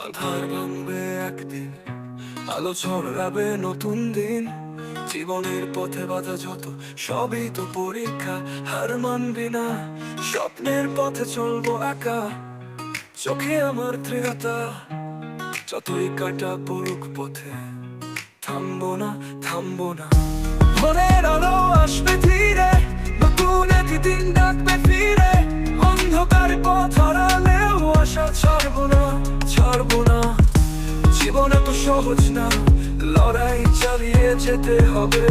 আধার ভাঙবে একদিন, আলো ছড়াবে নতুন দিন। জীবনের পথে বাধা যত, সবই তো পরীক্ষা। হার মানবি না, স্বপ্নের পথে চলবো একা। চোখে আমার দৃঢ়তা, যতই কাটা পড়ুক পথে, থামবো না, থামবো না। মনের আলো আসবে ধীরে, নতুন একদিন ডাকবে ফিরে। অন্ধকার পথ হারালেও আশা ছাড়বো না, ছাড়বো না। জীবন এত সহজ না, লড়াই চালিয়ে যেতে হবে।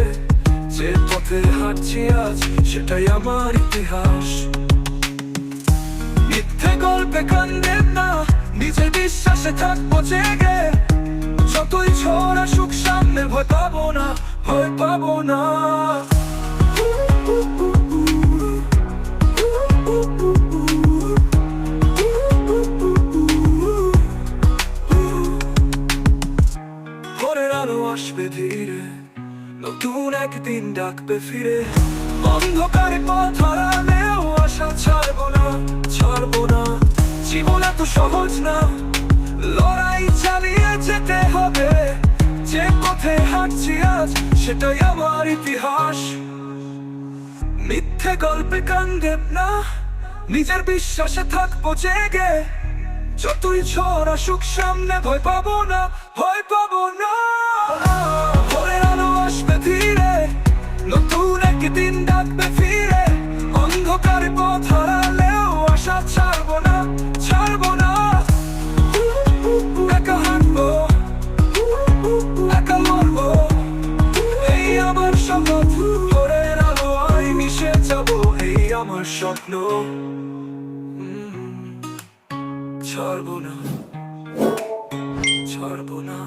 যে পথে হাঁটছি আজ, সেটাই আমার ইতিহাস। মিথ্যে গল্পে কান্দে না, নিজের বিশ্বাসে থাকবো জেগে। যতই ঝড় আসুক সামনে, ভয় পাবো না, ভয় পাবো না। ভোরের আলো আসবে ধীরে, নতুন একদিন ডাকবে ফিরে। অন্ধকারে পথ হারালেও আশা ছাড়বো না, ছাড়বো না। জীবন এত সহজ না, লড়াই চালিয়ে যেতে হবে। যে পথে হাঁটছি আজ, সেটাই আমার ইতিহাস। মিথ্যে গল্পে কান দেব না, নিজের বিশ্বাসে থাকবো জেগে। যতই ঝড় আসুক সামনে, ভয় পাবো না, ভয় পাবো না। ভোরের আলো আসবে ধীরে, নতুন একদিন ডাকবে ফিরে। অন্ধকারে পথ হারালেও আশা ছাড়বো না, ছাড়বো না। একা হাঁটবো, একা লড়বো, এই আমার শপথ। ভোরের আলো আই মিশে যাবো, এই আমার স্বপ্ন। ছাড়বো না, ছাড়বো না।